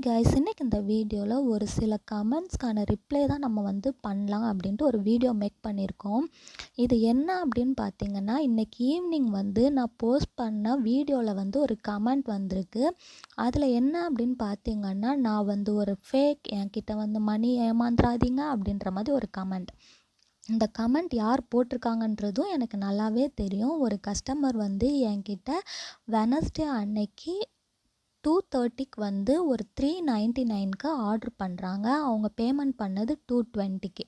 Guys, இன்னைக்கு இந்த வீடியோவில் ஒரு சில கமெண்ட்ஸ்க்கான ரிப்ளை தான் நம்ம வந்து பண்ணலாம் அப்படின்ட்டு ஒரு வீடியோ மேக் பண்ணியிருக்கோம். இது என்ன அப்படின்னு பார்த்தீங்கன்னா, இன்றைக்கி ஈவினிங் வந்து நான் போஸ்ட் பண்ண வீடியோவில் வந்து ஒரு கமெண்ட் வந்திருக்கு. அதில் என்ன அப்படின்னு பார்த்தீங்கன்னா, நான் வந்து ஒரு ஃபேக், என்கிட்ட வந்து மணி ஏமாந்துடாதீங்க அப்படின்ற மாதிரி ஒரு கமெண்ட். இந்த கமெண்ட் யார் போட்டிருக்காங்கன்றதும் எனக்கு நல்லாவே தெரியும். ஒரு கஸ்டமர் வந்து என்கிட்ட வெனஸ்டே அன்னைக்கு 2:30க்கு வந்து ஒரு 399க்கு ஆர்டர் பண்ணுறாங்க. அவங்க பேமெண்ட் பண்ணது 220க்கு.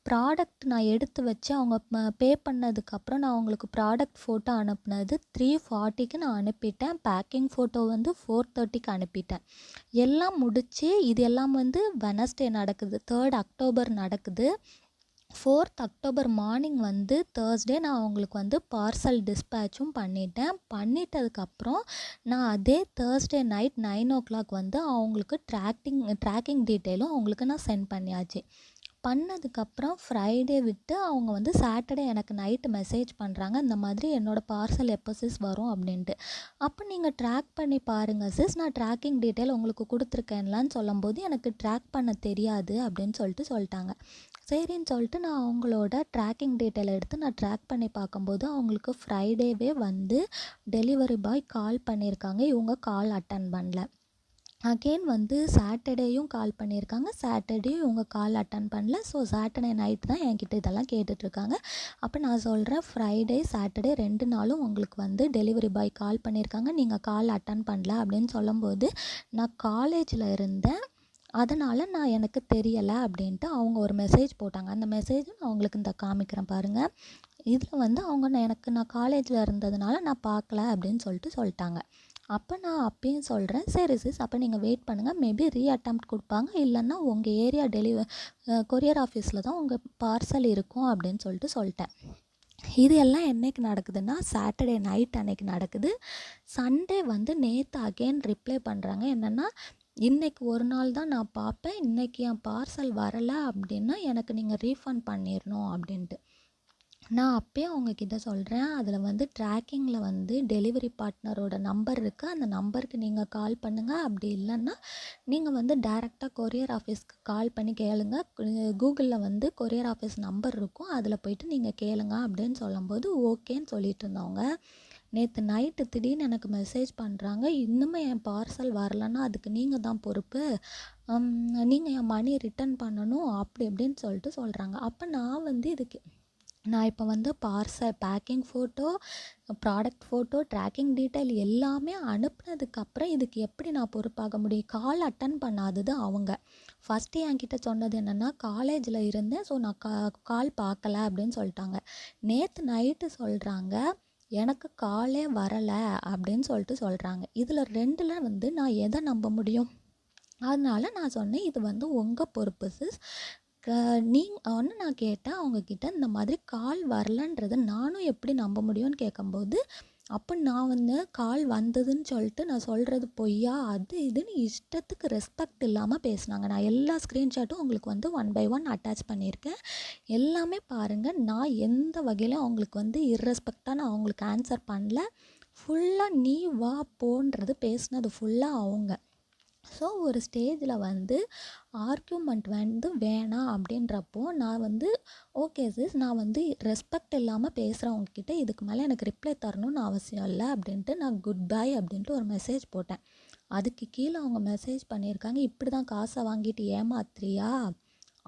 ப்ராடக்ட் நான் எடுத்து வச்சு அவங்க பே பண்ணதுக்கப்புறம் நான் அவங்களுக்கு ப்ராடக்ட் ஃபோட்டோ அனுப்புனது 340க்கு நான் அனுப்பிட்டேன். பேக்கிங் ஃபோட்டோ வந்து 430க்கு அனுப்பிட்டேன். எல்லாம் முடித்து இது எல்லாம் வந்து வெனஸ்டே நடக்குது, 3rd அக்டோபர் நடக்குது. 4th அக்டோபர் மார்னிங் வந்து தேர்ஸ்டே நான் அவங்களுக்கு வந்து பார்சல் டிஸ்பேச்சும் பண்ணிட்டேன். பண்ணிட்டதுக்கப்புறம் நான் அதே தேர்ஸ்டே நைட் 9 வந்து அவங்களுக்கு ட்ராக்கிங் டீட்டெயிலும் அவங்களுக்கு நான் சென்ட் பண்ணியாச்சு. பண்ணதுக்கப்புறம் ஃப்ரைடே விட்டு அவங்க வந்து சாட்டர்டே எனக்கு நைட்டு மெசேஜ் பண்ணுறாங்க, இந்த மாதிரி என்னோடய பார்சல் எப்போ சிஸ் வரும் அப்படின்ட்டு. அப்போ நீங்கள் ட்ராக் பண்ணி பாருங்கள் சிஸ், நான் ட்ராக்கிங் டீட்டெயில் உங்களுக்கு கொடுத்துருக்கேன்லான்னு சொல்லும்போது எனக்கு ட்ராக் பண்ண தெரியாது அப்படின்னு சொல்லிட்டாங்க. சரின்னு சொல்லிட்டு நான் அவங்களோட ட்ராக்கிங் டீட்டெயில் எடுத்து நான் ட்ராக் பண்ணி பார்க்கும்போது அவங்களுக்கு ஃப்ரைடேவே வந்து டெலிவரி பாய் கால் பண்ணியிருக்காங்க. இவங்க கால் அட்டன் பண்ணல. அகெயின் வந்து சாட்டர்டேயும் கால் பண்ணியிருக்காங்க. சாட்டர்டேயும் இவங்க கால் அட்டன் பண்ணல. ஸோ சாட்டர்டே நைட் தான் என்கிட்ட இதெல்லாம் கேட்டுட்ருக்காங்க. அப்போ நான் சொல்கிறேன், ஃப்ரைடே சாட்டர்டே 2 நாளும் உங்களுக்கு வந்து டெலிவரி பாய் கால் பண்ணியிருக்காங்க, நீங்கள் கால் அட்டன் பண்ணல அப்படின்னு சொல்லும்போது, நான் காலேஜில் இருந்தேன், அதனால் எனக்கு தெரியலை அப்படின்ட்டு அவங்க ஒரு மெசேஜ் போட்டாங்க. அந்த மெசேஜ் நான் உங்களுக்கு இந்த காமிக்கிறேன் பாருங்கள். இதில் வந்து அவங்க நான் காலேஜில் இருந்ததுனால நான் பார்க்கல அப்படின்னு சொல்லிட்டாங்க. அப்போ நான் அப்பயும் சொல்கிறேன், சரி சிஸ், அப்போ நீங்கள் வெயிட் பண்ணுங்கள், மேபி ரீஅட்டெம்ப்ட் கொடுப்பாங்க, இல்லைன்னா உங்கள் ஏரியா கொரியர் ஆஃபீஸில் தான் உங்கள் பார்சல் இருக்கும் அப்படின்னு சொல்லிட்டேன். இது எல்லாம் என்றைக்கு நடக்குதுன்னா, சாட்டர்டே நைட் அன்னைக்கு நடக்குது. சண்டே வந்து நேற்று அகெயின் ரிப்ளை பண்ணுறாங்க. என்னென்னா, இன்றைக்கி ஒரு நாள் தான் நான் பார்ப்பேன், இன்றைக்கி என் பார்சல் வரலை அப்படின்னா எனக்கு நீங்கள் ரீஃபண்ட் பண்ணிடணும் அப்படின்ட்டு. நான் அப்பயே அவங்கக்கிட்ட சொல்கிறேன், அதில் வந்து ட்ராக்கிங்கில் வந்து டெலிவரி பார்ட்னரோட நம்பர் இருக்குது, அந்த நம்பருக்கு நீங்கள் கால் பண்ணுங்கள். அப்படி இல்லைன்னா நீங்கள் வந்து டைரெக்டாக கொரியர் ஆஃபீஸ்க்கு கால் பண்ணி கேளுங்க. கூகுளில் வந்து கொரியர் ஆஃபீஸ் நம்பர் இருக்கும், அதில் போய்ட்டு நீங்கள் கேளுங்க அப்படின்னு சொல்லும்போது ஓகேன்னு சொல்லிட்டு இருந்தவங்க, நேற்று நைட்டு திடீர்னு எனக்கு மெசேஜ் பண்ணுறாங்க, இன்னுமே என் பார்சல் வரலன்னா அதுக்கு நீங்கள் தான் பொறுப்பு, நீங்கள் என் மணி ரிட்டன் பண்ணணும் அப்படி இப்படின்னு சொல்கிறாங்க. அப்போ நான் வந்து நான் இப்போ வந்து parcel packing photo, product photo, tracking detail எல்லாமே அனுப்புனதுக்கப்புறம் இதுக்கு எப்படி நான் பொறுப்பாக முடியும்? கால் அட்டன் பண்ணாதது அவங்க. ஃபஸ்ட்டு என்கிட்ட சொன்னது என்னென்னா, காலேஜில் இருந்தேன், ஸோ நான் கால் பார்க்கல அப்படின்னு சொல்லிட்டாங்க. நேற்று நைட்டு சொல்கிறாங்க, எனக்கு காலே வரலை அப்படின்னு சொல்கிறாங்க. இதில் 2ல் வந்து நான் எதை நம்ப முடியும்? அதனால நான் சொன்னேன், இது வந்து உங்கள் பொறுப்பு சிஸ். ஒன்று நான் கேட்டேன் அவங்கக்கிட்ட, இந்த மாதிரி கால் வரலன்றதை நானும் எப்படி நம்ப முடியும்னு கேட்கும்போது, அப்போ நான் வந்து கால் வந்ததுன்னு சொல்லிட்டு நான் சொல்கிறது பொய்யா, அது இதுன்னு இஷ்டத்துக்கு ரெஸ்பெக்ட் இல்லாமல் பேசினாங்க. நான் எல்லா ஸ்க்ரீன்ஷாட்டும் உங்களுக்கு வந்து 1 by 1 அட்டாச் பண்ணியிருக்கேன், எல்லாமே பாருங்கள். நான் எந்த வகையிலும் அவங்களுக்கு வந்து இர்ரெஸ்பெக்டாக நான் அவங்களுக்கு ஆன்சர் பண்ணல. ஃபுல்லாக நீ வா போன்றது பேசினது ஃபுல்லாக அவங்க. ஸோ ஒரு ஸ்டேஜில் வந்து ஆர்கியூமெண்ட் வந்து வேணாம் அப்படின்றப்போ நான் வந்து ஓகே சிஸ், நான் வந்து ரெஸ்பெக்ட் இல்லாமல் பேசுகிறவங்கக்கிட்ட இதுக்கு மேலே எனக்கு ரிப்ளை தரணும்னு அவசியம் இல்லை அப்படின்ட்டு நான் குட் பை அப்படின்ட்டு ஒரு மெசேஜ் போட்டேன். அதுக்கு கீழே அவங்க மெசேஜ் பண்ணியிருக்காங்க, இப்படி தான் காசை வாங்கிட்டு ஏமாத்துறியா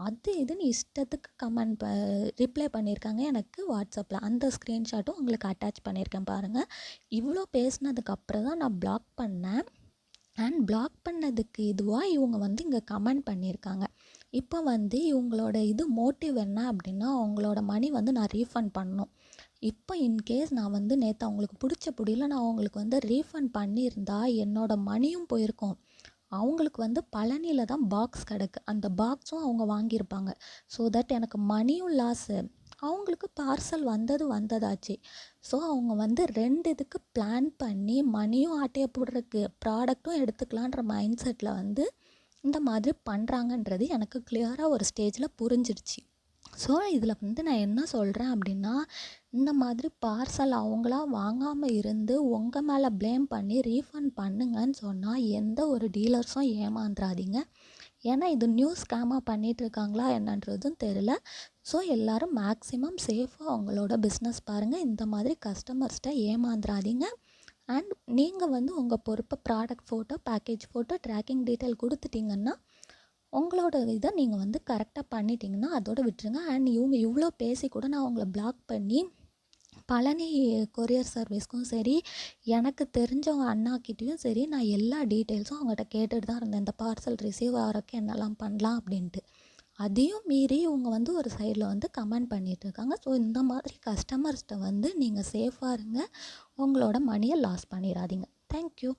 அது இதுன்னு இஷ்டத்துக்கு ரிப்ளை பண்ணியிருக்காங்க எனக்கு வாட்ஸ்அப்பில். அந்த ஸ்க்ரீன்ஷாட்டும் உங்களுக்கு அட்டாச் பண்ணியிருக்கேன் பாருங்கள். இவ்வளோ பேசினதுக்கப்புறம் தான் நான் பிளாக் பண்ணேன். அண்ட் பிளாக் பண்ணதுக்கு இதுவாக இவங்க வந்து இங்கே கமெண்ட் பண்ணியிருக்காங்க. இப்போ வந்து இவங்களோட மோட்டிவ் என்ன அப்படின்னா, அவங்களோட மணி வந்து நான் ரீஃபண்ட் பண்ணணும். இப்போ இன்கேஸ் நான் வந்து நேற்று அவங்களுக்கு பிடிச்ச புடியில் நான் அவங்களுக்கு வந்து ரீஃபண்ட் பண்ணியிருந்தா என்னோடய மணியும் போயிருக்கும். அவங்களுக்கு வந்து பழனியில் தான் பாக்ஸ் கிடக்கு, அந்த பாக்ஸும் அவங்க வாங்கியிருப்பாங்க. ஸோ தட் எனக்கு மணியும் லாஸு, அவங்களுக்கு பார்சல் வந்ததாச்சு. ஸோ அவங்க வந்து 2 இதுக்கு பிளான் பண்ணி மணியும் ஆட்டையை போடுறதுக்கு ப்ராடக்ட்டும் எடுத்துக்கலான்ற மைண்ட் செட்டில் வந்து இந்த மாதிரி பண்ணுறாங்கன்றது எனக்கு கிளியராக ஒரு ஸ்டேஜில் புரிஞ்சிடுச்சு. ஸோ இதில் வந்து நான் என்ன சொல்கிறேன் அப்படின்னா, இந்த மாதிரி பார்சல் அவங்களா வாங்காமல் இருந்து உங்கள் மேலே ப்ளேம் பண்ணி ரீஃபண்ட் பண்ணுங்கன்னு சொன்னால் எந்த ஒரு டீலர்ஸும் ஏமாந்துடாதீங்க. ஏன்னா இது நியூ ஸ்கேமாக பண்ணிகிட்ருக்காங்களா என்னன்றதும் தெரில. ஸோ எல்லோரும் மேக்ஸிமம் சேஃபாக அவங்களோட பிஸ்னஸ் பாருங்கள். இந்த மாதிரி கஸ்டமர்ஸ்கிட்ட ஏமாந்துடாதீங்க. அண்ட் நீங்கள் வந்து உங்கள் பொறுப்பை product photo, package photo, tracking detail கொடுத்துட்டிங்கன்னா உங்களோட இதை நீங்கள் வந்து கரெக்டாக பண்ணிட்டீங்கன்னா அதோட விட்டுருங்க. அண்ட் இவங்க இவ்வளோ பேசி கூட நான் அவங்கள பிளாக் பண்ணி பழனி கொரியர் சர்வீஸ்க்கும் சரி, எனக்கு தெரிஞ்சவங்க அண்ணாக்கிட்டேயும் சரி, நான் எல்லா டீட்டெயில்ஸும் அவங்ககிட்ட கேட்டுட்டு தான் இருந்தேன். இந்த பார்சல் ரிசீவ் ஆகிறக்கு என்னெல்லாம் பண்ணலாம் அப்படின்ட்டு. அதையும் மீறி இவங்க வந்து ஒரு சைடில் வந்து கமெண்ட் பண்ணிகிட்ருக்காங்க. ஸோ இந்த மாதிரி கஸ்டமர்ஸ்கிட்ட வந்து நீங்கள் சேஃபாக இருங்க. உங்களோட மணியை லாஸ் பண்ணிடாதீங்க. தேங்க்யூ.